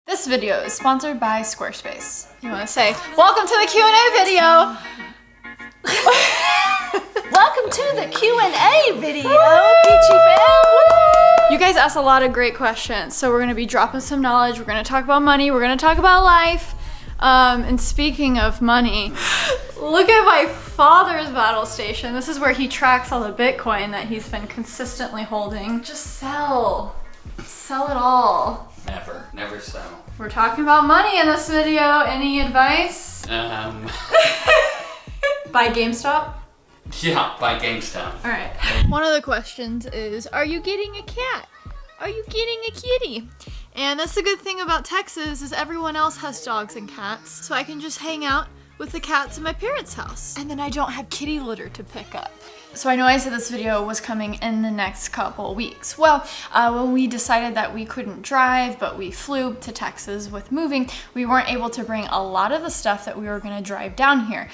This video is sponsored by Squarespace. You want to say, welcome to the Q&A video. Welcome to the Q&A video, Peachy fam. You guys asked a lot of great questions, so we're going to be dropping some knowledge. We're going to talk about money. We're going to talk about life. And speaking of money, look at my father's battle station. This is where he tracks all the Bitcoin that he's been consistently holding. Just sell it all. Never sell. We're talking about money in this video. Any advice? Buy GameStop? Yeah, buy GameStop. All right. One of the questions is, are you getting a cat? Are you getting a kitty? And that's the good thing about Texas is everyone else has dogs and cats, so I can just hang out with the cats in my parents' house. And then I don't have kitty litter to pick up. So I know I said this video was coming in the next couple weeks. Well, when we decided that we couldn't drive, but we flew to Texas with moving, we weren't able to bring a lot of the stuff that we were gonna drive down here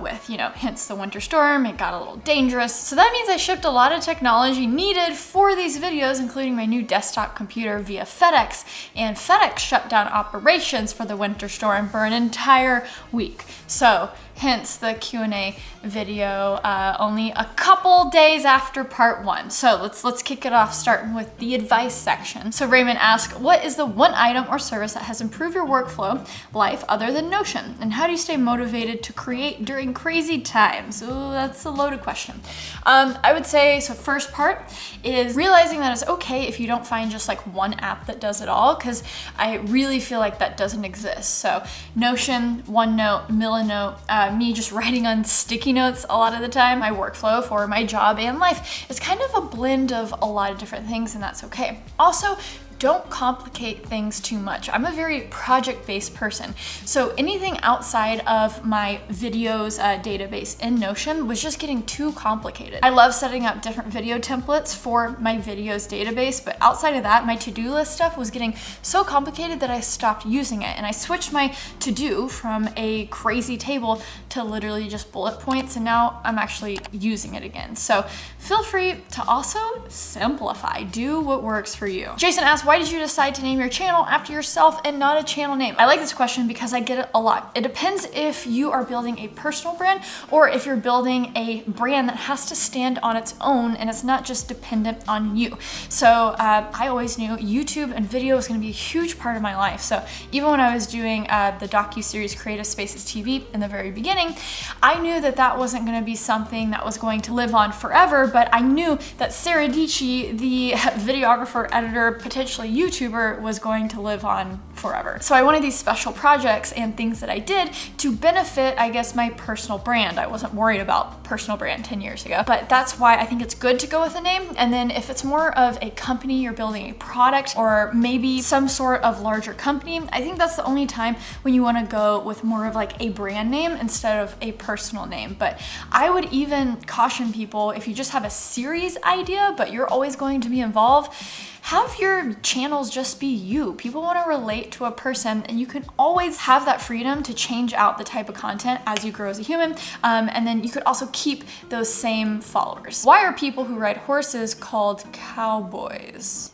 with, hence the winter storm. It got a little dangerous. So that means I shipped a lot of technology needed for these videos, including my new desktop computer via FedEx. And FedEx shut down operations for the winter storm for an entire week. So hence the Q&A video only a couple days after part one. So let's kick it off starting with the advice section. So Raymond asked, what is the one item or service that has improved your workflow life other than Notion? And how do you stay motivated to create during crazy times? Ooh, that's a loaded question. I would say, so first part is realizing that it's okay if you don't find just like one app that does it all, because I really feel like that doesn't exist. So Notion, OneNote, Milanote, me just writing on sticky notes a lot of the time. My workflow for my job and life is kind of a blend of a lot of different things, and that's okay. Also, don't complicate things too much. I'm a very project-based person, so anything outside of my videos database in Notion was just getting too complicated. I love setting up different video templates for my videos database, but outside of that, my to-do list stuff was getting so complicated that I stopped using it, and I switched my to-do from a crazy table to literally just bullet points, and now I'm actually using it again. So feel free to also simplify. Do what works for you. Jason asked, why did you decide to name your channel after yourself and not a channel name? I like this question because I get it a lot. It depends if you are building a personal brand or if you're building a brand that has to stand on its own and it's not just dependent on you. So I always knew YouTube and video was gonna be a huge part of my life. So even when I was doing the docuseries Creative Spaces TV in the very beginning, I knew that that wasn't gonna be something that was going to live on forever, but I knew that Sara Dietschy, the videographer, editor, potentially YouTuber, was going to live on forever. So I wanted these special projects and things that I did to benefit, I guess, my personal brand. I wasn't worried about personal brand 10 years ago, but that's why I think it's good to go with a name. And then if it's more of a company, you're building a product or maybe some sort of larger company, I think that's the only time when you want to go with more of like a brand name instead of a personal name. But I would even caution people, if you just have a series idea, but you're always going to be involved, have your channels just be you. People want to relate to a person, and you can always have that freedom to change out the type of content as you grow as a human. And then you could also keep those same followers. Why are people who ride horses called cowboys?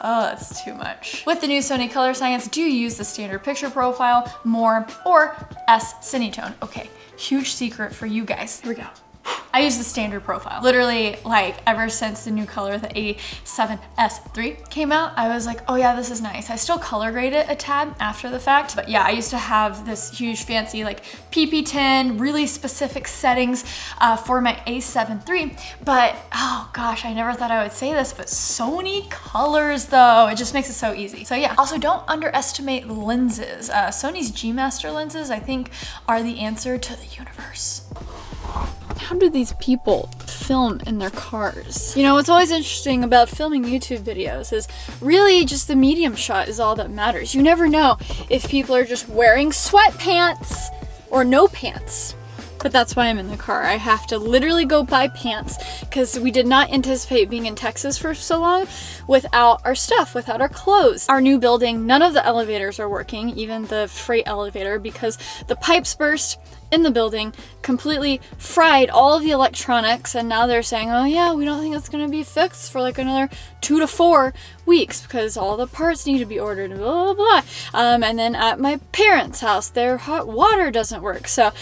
Oh, that's too much. With the new Sony Color Science, do you use the standard picture profile more or S Cinetone? Okay, huge secret for you guys. Here we go. I use the standard profile. Literally, like, ever since the new color, the A7S3 came out, I was like, oh yeah, this is nice. I still color grade it a tad after the fact, but yeah, I used to have this huge fancy like PP10, really specific settings for my A7 III, but oh gosh, I never thought I would say this, but Sony colors though, it just makes it so easy. So yeah, also don't underestimate lenses. Sony's G Master lenses, I think, are the answer to the universe. How do these people film in their cars? You know, what's always interesting about filming YouTube videos is really just the medium shot is all that matters. You never know if people are just wearing sweatpants or no pants. But that's why I'm in the car. I have to literally go buy pants because we did not anticipate being in Texas for so long without our stuff, without our clothes. Our new building, none of the elevators are working, even the freight elevator, because the pipes burst in the building, completely fried all of the electronics, and now they're saying, oh yeah, we don't think it's going to be fixed for like another 2 to 4 weeks because all the parts need to be ordered and blah, blah, blah. And then at my parents' house, their hot water doesn't work. So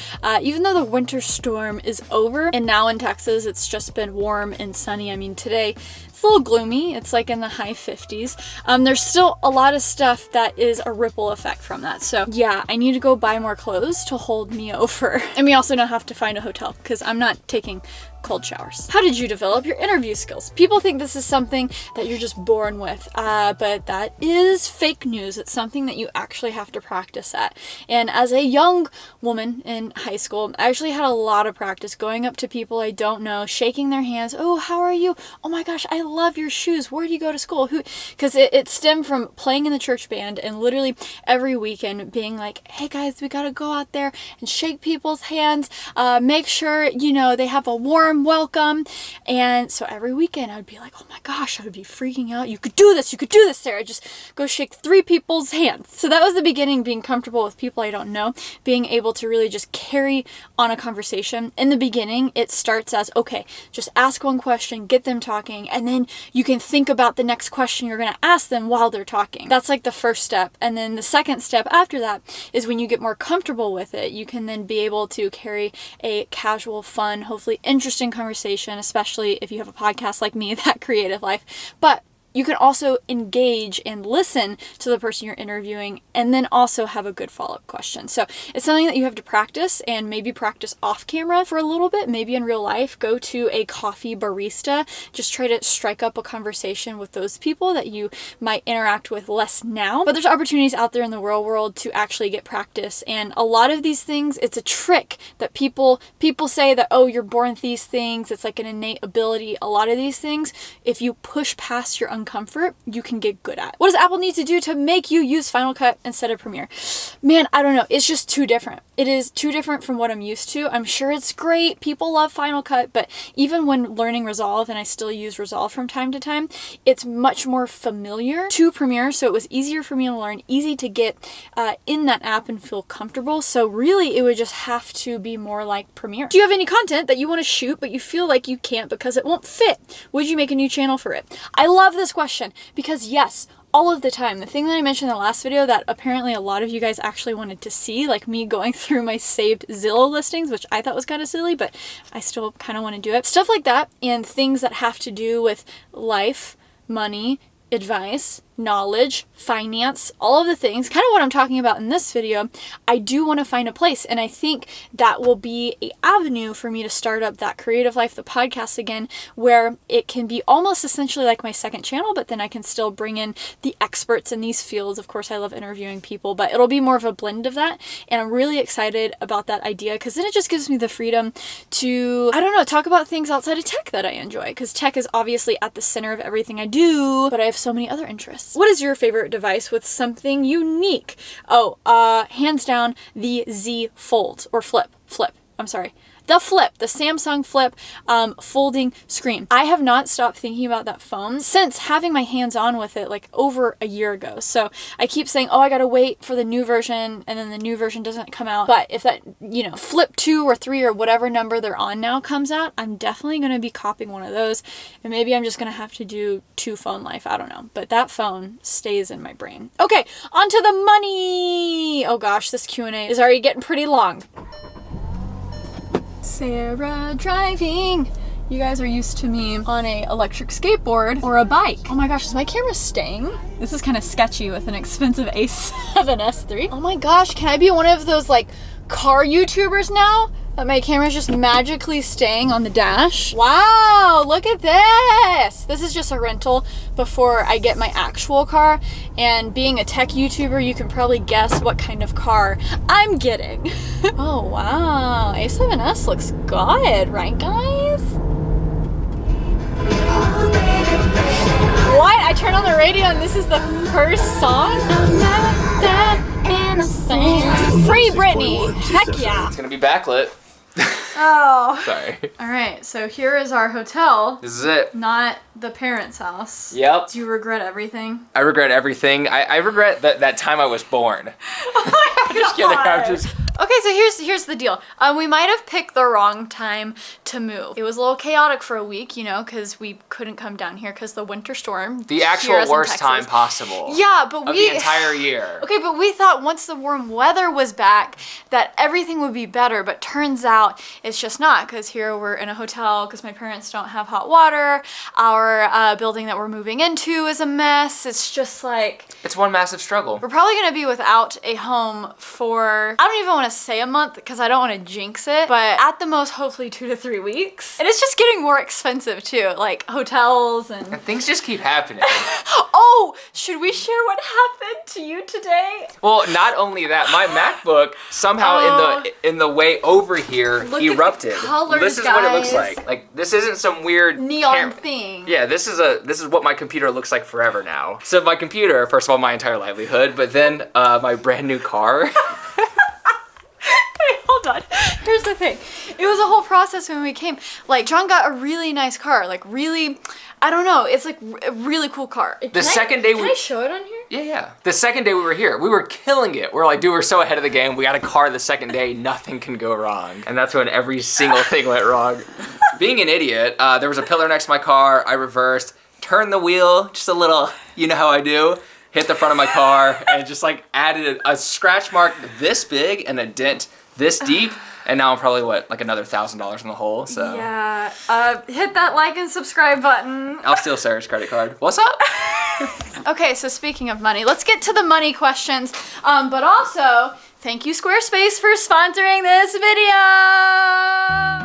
even though the winter storm is over, and now in Texas, it's just been warm and sunny. I mean, today, it's a little gloomy. It's like in the high 50s. There's still a lot of stuff that is a ripple effect from that. So yeah, I need to go buy more clothes to hold me over. And we also don't have to find a hotel because I'm not taking cold showers. How did you develop your interview skills? People think this is something that you're just born with, but that is fake news. It's something that you actually have to practice at. And as a young woman in high school, I actually had a lot of practice going up to people I don't know, shaking their hands. Oh, how are you? Oh my gosh, I love your shoes. Where do you go to school? Who? Because it stemmed from playing in the church band and literally every weekend being like, hey guys, we gotta go out there and shake people's hands, make sure, you know, they have a warm welcome. And so every weekend I would be like, oh my gosh, I would be freaking out. You could do this, Sarah. Just go shake 3 people's hands. So that was the beginning, being comfortable with people I don't know, being able to really just carry on a conversation. In the beginning, it starts as, okay, just ask one question, get them talking, and then you can think about the next question you're going to ask them while they're talking. That's like the first step. And then the second step after that is when you get more comfortable with it, you can then be able to carry a casual, fun, hopefully interesting conversation, especially if you have a podcast like me, That Creative Life. But you can also engage and listen to the person you're interviewing and then also have a good follow-up question. So it's something that you have to practice, and maybe practice off camera for a little bit, maybe in real life. Go to a coffee barista. Just try to strike up a conversation with those people that you might interact with less now. But there's opportunities out there in the real world to actually get practice. And a lot of these things, it's a trick that people say that, oh, you're born with these things. It's like an innate ability. A lot of these things, if you push past your comfort, you can get good at. What does Apple need to do to make you use Final Cut instead of Premiere? Man, I don't know. It's just too different. It is too different from what I'm used to. I'm sure it's great. People love Final Cut, but even when learning Resolve, and I still use Resolve from time to time, it's much more familiar to Premiere, so it was easier for me to learn, easy to get in that app and feel comfortable. So really, it would just have to be more like Premiere. Do you have any content that you want to shoot, but you feel like you can't because it won't fit? Would you make a new channel for it? I love this question because yes, all of the time. The thing that I mentioned in the last video that apparently a lot of you guys actually wanted to see, like me going through my saved Zillow listings, which I thought was kind of silly, but I still kind of want to do it. Stuff like that, and things that have to do with life, money, advice, knowledge, finance, all of the things, kind of what I'm talking about in this video. I do want to find a place, and I think that will be an avenue for me to start up That Creative Life, the podcast again, where it can be almost essentially like my second channel, but then I can still bring in the experts in these fields. Of course, I love interviewing people, but it'll be more of a blend of that, and I'm really excited about that idea because then it just gives me the freedom to, I don't know, talk about things outside of tech that I enjoy, because tech is obviously at the center of everything I do, but I have so many other interests. What is your favorite device with something unique? Oh, hands down, the Z Fold, or Flip. I'm sorry. The Flip, the Samsung Flip folding screen. I have not stopped thinking about that phone since having my hands on with it like over a year ago. So I keep saying, oh, I gotta wait for the new version, and then the new version doesn't come out. But if that, you know, Flip 2 or 3 or whatever number they're on now comes out, I'm definitely gonna be copying one of those. And maybe I'm just gonna have to do 2 phone life. I don't know. But that phone stays in my brain. Okay, on to the money. Oh gosh, this Q&A is already getting pretty long. Sara driving. You guys are used to me on a electric skateboard or a bike. Oh my gosh, is my camera staying? This is kind of sketchy with an expensive A7S III. Oh my gosh, can I be one of those like car YouTubers now? That my camera's just magically staying on the dash. Wow, look at this. This is just a rental before I get my actual car. And being a tech YouTuber, you can probably guess what kind of car I'm getting. Oh wow, A7S looks good, right guys? What? I turn on the radio and this is the first song? I'm not that innocent. Free Britney. Heck yeah. It's gonna be backlit. Oh. Sorry. Alright, so here is our hotel. This is it. Not the parents' house. Yep. Do you regret everything? I regret everything. I regret that time I was born. Oh my I'm just kidding. Okay, so here's the deal. We might have picked the wrong time to move. It was a little chaotic for a week, you know, because we couldn't come down here because the winter storm. The actual worst time possible. Yeah, but of the entire year. Okay, but we thought once the warm weather was back that everything would be better, but turns out it's just not, because here we're in a hotel because my parents don't have hot water. Our building that we're moving into is a mess. It's just like... It's one massive struggle. We're probably going to be without a home for, I don't even want to say a month because I don't want to jinx it, but at the most, hopefully 2 to 3 weeks. And it's just getting more expensive too, like hotels and things just keep happening. Oh, should we share what happened to you today? Well, not only that, my MacBook somehow in the way over here erupted. Colors, this is what it looks like. Like, this isn't some weird neon thing. Yeah, this is what my computer looks like forever now. So my computer, first of all, my entire livelihood, but then my brand new car. Hold on. Here's the thing. It was a whole process when we came. Like, John got a really nice car. Like, really, I don't know. It's like a really cool car. Can I show it on here? Yeah. The second day we were here, we were killing it. We're like, dude, we're so ahead of the game. We got a car the second day. Nothing can go wrong. And that's when every single thing went wrong. Being an idiot, there was a pillar next to my car. I reversed, turned the wheel, just a little, you know how I do. Hit the front of my car and just like added a scratch mark this big and a dent this deep, and now I'm probably like another $1,000 in the hole. So yeah, hit that like and subscribe button. I'll steal Sarah's credit card. What's up? Okay, so speaking of money, let's get to the money questions. But also, thank you Squarespace for sponsoring this video.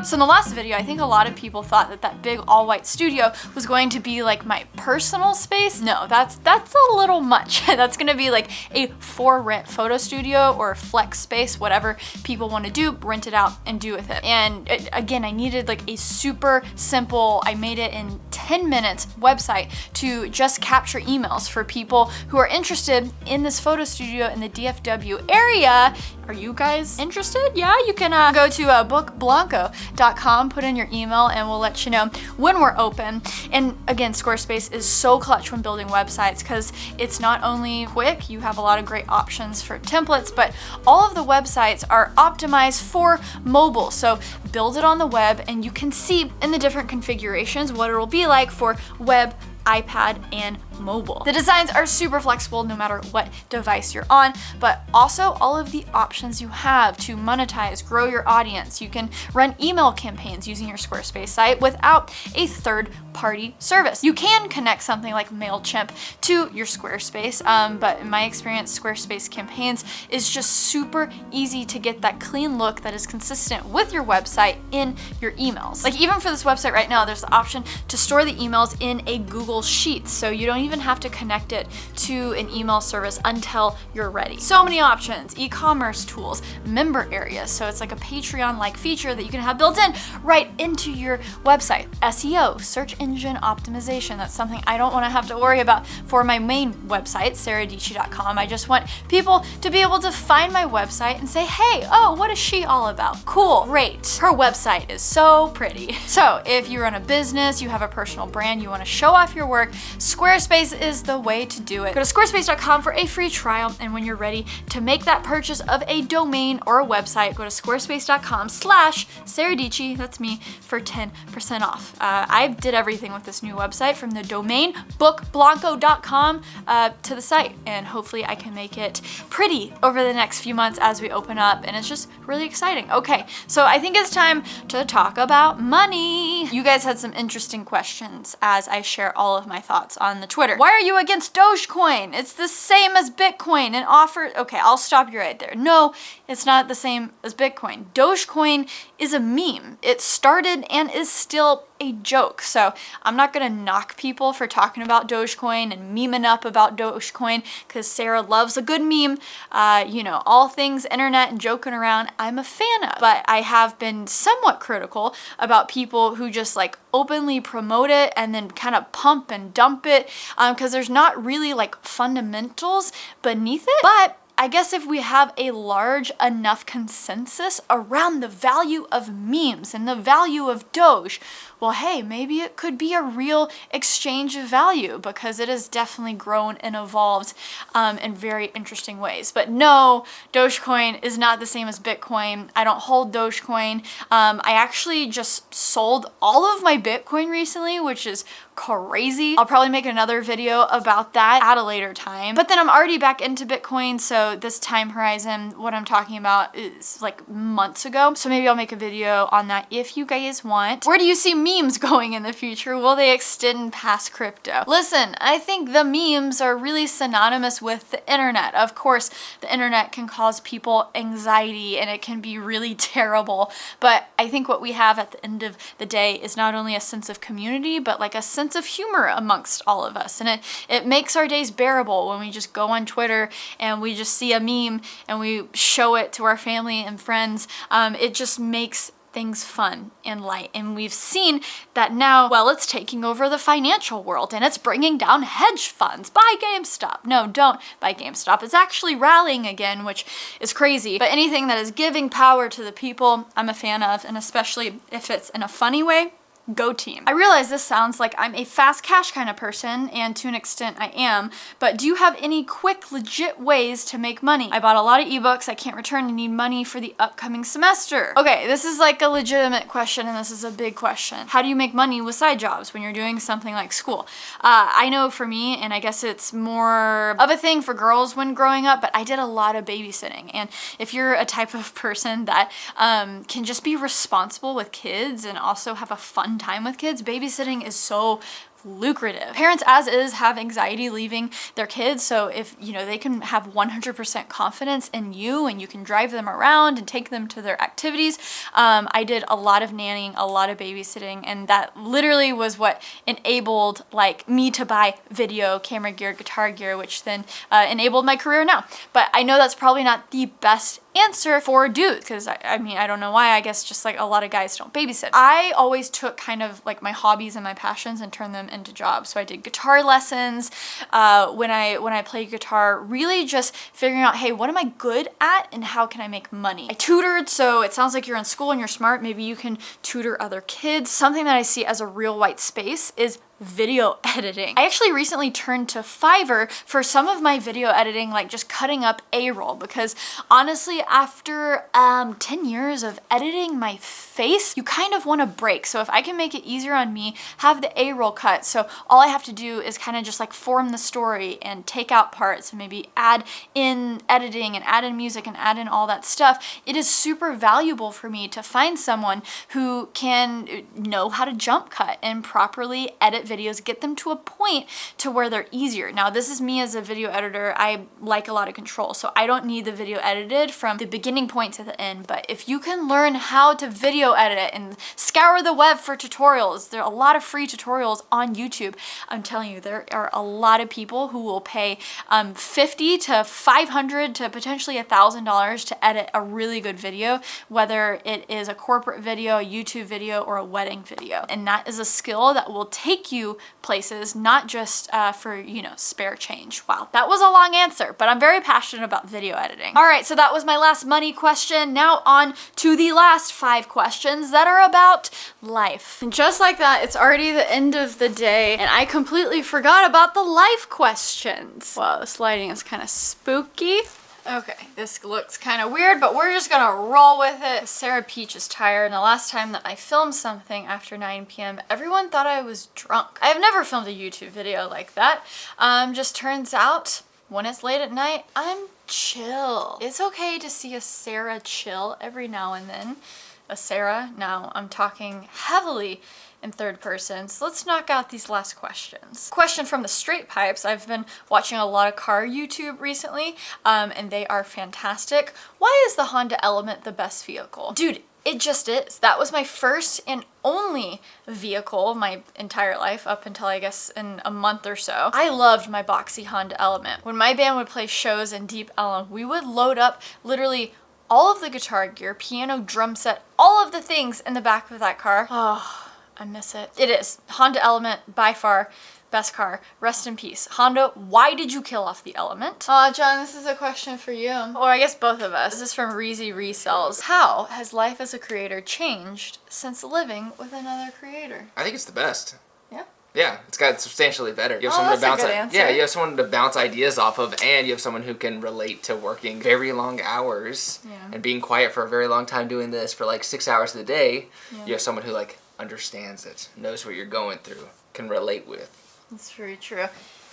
So in the last video, I think a lot of people thought that big all-white studio was going to be like my personal space. No, that's a little much. That's gonna be like a for rent photo studio or flex space, whatever people want to do, rent it out and do with it. And again, I needed like a super simple, I made it in 10 minutes website to just capture emails for people who are interested in this photo studio in the DFW area. Are you guys interested? Yeah, you can go to bookblanco.com, put in your email, and we'll let you know when we're open. And again, Squarespace is so clutch when building websites because it's not only quick, you have a lot of great options for templates, but all of the websites are optimized for mobile. So build it on the web and you can see in the different configurations what it'll be like for web, iPad, and mobile. The designs are super flexible no matter what device you're on, but also all of the options you have to monetize, grow your audience. You can run email campaigns using your Squarespace site without a third-party service. You can connect something like MailChimp to your Squarespace, but in my experience, Squarespace campaigns is just super easy to get that clean look that is consistent with your website in your emails. Like even for this website right now, there's the option to store the emails in a Google Sheets, so you don't even have to connect it to an email service until you're ready. So many options, e-commerce tools, member areas, so it's like a Patreon-like feature that you can have built in right into your website. SEO, search engine optimization, that's something I don't want to have to worry about for my main website, saradietschy.com. I just want people to be able to find my website and say, hey, oh, what is she all about? Cool, great. Her website is so pretty. So if you run a business, you have a personal brand, you want to show off your work, Squarespace is the way to do it. Go to squarespace.com for a free trial, and when you're ready to make that purchase of a domain or a website, go to squarespace.com/saradietschy, that's me, for 10% off. I did everything with this new website, from the domain, bookblanco.com, to the site, and hopefully I can make it pretty over the next few months as we open up, and it's just really exciting. Okay, so I think it's time to talk about money. You guys had some interesting questions as I share all of my thoughts on the Twitter. Why are you against Dogecoin? It's the same as Bitcoin and offer. Okay, I'll stop you right there. No, it's not the same as Bitcoin. Dogecoin is a meme. It started and is still a joke. So I'm not gonna knock people for talking about Dogecoin and memeing up about Dogecoin because Sarah loves a good meme. You know, all things internet and joking around, I'm a fan of. But I have been somewhat critical about people who just like openly promote it and then kind of pump and dump it because there's not really like fundamentals beneath it. But I guess if we have a large enough consensus around the value of memes and the value of Doge, well, hey, maybe it could be a real exchange of value, because it has definitely grown and evolved in very interesting ways. But no, Dogecoin is not the same as Bitcoin. I don't hold Dogecoin. I actually just sold all of my Bitcoin recently, which is crazy. I'll probably make another video about that at a later time. But then I'm already back into Bitcoin, so this time horizon, what I'm talking about is like months ago. So maybe I'll make a video on that if you guys want. Where do you see memes going in the future? Will they extend past crypto? Listen, I think the memes are really synonymous with the internet. Of course, the internet can cause people anxiety and it can be really terrible, but I think what we have at the end of the day is not only a sense of community, but like a sense of humor amongst all of us. And it makes our days bearable when we just go on Twitter and we just see a meme and we show it to our family and friends. It just makes things fun and light. And we've seen that now, well, it's taking over the financial world and it's bringing down hedge funds. Buy GameStop. No, don't buy GameStop. It's actually rallying again, which is crazy. But anything that is giving power to the people, I'm a fan of, and especially if it's in a funny way, go team. I realize this sounds like I'm a fast cash kind of person, and to an extent I am, but do you have any quick, legit ways to make money? I bought a lot of ebooks I can't return and need money for the upcoming semester. Okay, this is like a legitimate question, and this is a big question. How do you make money with side jobs when you're doing something like school? I know for me, and I guess it's more of a thing for girls when growing up, but I did a lot of babysitting, and if you're a type of person that can just be responsible with kids and also have a fun time with kids, babysitting is so lucrative. Parents as is have anxiety leaving their kids, so if you know they can have 100% confidence in you and you can drive them around and take them to their activities. I did a lot of nannying, a lot of babysitting, and that literally was what enabled like me to buy video, camera gear, guitar gear, which then enabled my career now. But I know that's probably not the best answer for dudes, because I mean, I don't know why. I guess just like a lot of guys don't babysit. I always took kind of like my hobbies and my passions and turned them into jobs. So I did guitar lessons when I played guitar, really just figuring out, hey, what am I good at and how can I make money? I tutored, so it sounds like you're in school and you're smart. Maybe you can tutor other kids. Something that I see as a real white space is video editing. I actually recently turned to Fiverr for some of my video editing, like just cutting up A-roll, because honestly, after 10 years of editing my face, you kind of want a break. So if I can make it easier on me, have the A-roll cut, so all I have to do is kind of just like form the story and take out parts and maybe add in editing and add in music and add in all that stuff, it is super valuable for me to find someone who can know how to jump cut and properly edit videos, get them to a point to where they're easier. Now, this is me as a video editor. I like a lot of control, so I don't need the video edited from the beginning point to the end. But if you can learn how to video edit it and scour the web for tutorials, there are a lot of free tutorials on YouTube. I'm telling you, there are a lot of people who will pay $50 to $500 to potentially $1,000 to edit a really good video, whether it is a corporate video, a YouTube video, or a wedding video. And that is a skill that will take you places, not just for, you know, spare change. Wow, that was a long answer, but I'm very passionate about video editing. All right, so that was my last money question. Now on to the last 5 questions that are about life. And just like that, it's already the end of the day, and I completely forgot about the life questions. Wow, this lighting is kind of spooky. Okay, this looks kind of weird, but we're just gonna roll with it. Sarah Peach is tired, and the last time that I filmed something after 9 p.m., everyone thought I was drunk. I have never filmed a YouTube video like that. Just turns out, when it's late at night, I'm chill. It's okay to see a Sarah chill every now and then. A Sarah, now I'm talking heavily in third person. So let's knock out these last questions. Question from the straight pipes. I've been watching a lot of car YouTube recently, and they are fantastic. Why is the Honda Element the best vehicle? Dude, it just is. That was my first and only vehicle my entire life, up until I guess in a month or so. I loved my boxy Honda Element. When my band would play shows in Deep Ellum, we would load up literally all of the guitar gear, piano, drum set, all of the things in the back of that car. Oh, I miss it. It is. Honda Element, by far, Best car. Rest in peace. Honda, why did you kill off the Element? John, this is a question for you. Or I guess both of us. This is from Reezy Resells. How has life as a creator changed since living with another creator? I think it's the best. Yeah. Yeah, it's got substantially better. You have Oh, someone to that's bounce a good answer. Yeah, you have someone to bounce ideas off of, and you have someone who can relate to working very long hours and being quiet for a very long time doing this for like 6 hours of the day. Yeah. You have someone who like understands it, knows what you're going through, can relate with. That's very true.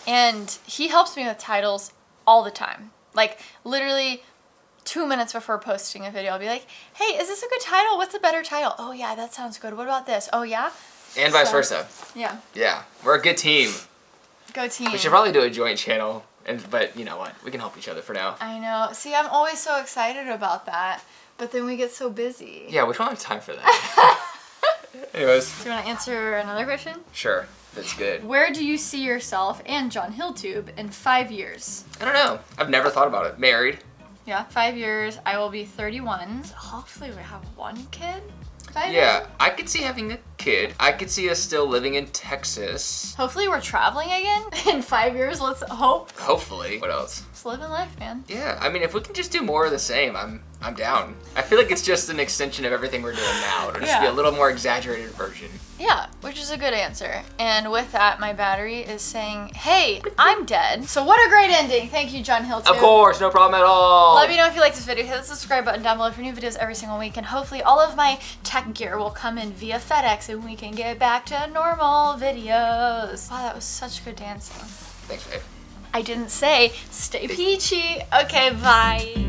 And he helps me with titles all the time. Like, literally 2 minutes before posting a video, I'll be like, hey, is this a good title? What's a better title? Oh, yeah, that sounds good. What about this? Oh, yeah? And vice versa. Yeah. Yeah, we're a good team. Go team. We should probably do a joint channel, but you know what? We can help each other for now. I know. See, I'm always so excited about that, but then we get so busy. Yeah, we don't have time for that. Anyways. Do you want to answer another question? Sure, that's good. Where do you see yourself and John Hilltube in 5 years? I don't know. I've never thought about it. Married. Yeah, 5 years. I will be 31. So hopefully we have one kid. 5 years? Yeah, I could see having a kid. I could see us still living in Texas. Hopefully we're traveling again in 5 years. Let's hope. Hopefully. What else? Just living life, man. Yeah, I mean, if we can just do more of the same, I'm down. I feel like it's just an extension of everything we're doing now. It'll just be a little more exaggerated version. Yeah, which is a good answer. And with that, my battery is saying, hey, I'm dead. So what a great ending. Thank you, John Hilltube. Of course, no problem at all. Let me know if you like this video. Hit the subscribe button down below for new videos every single week. And hopefully all of my tech gear will come in via FedEx and we can get back to normal videos. Wow, that was such good dancing. Thanks, babe. I didn't say stay peachy. Okay, bye.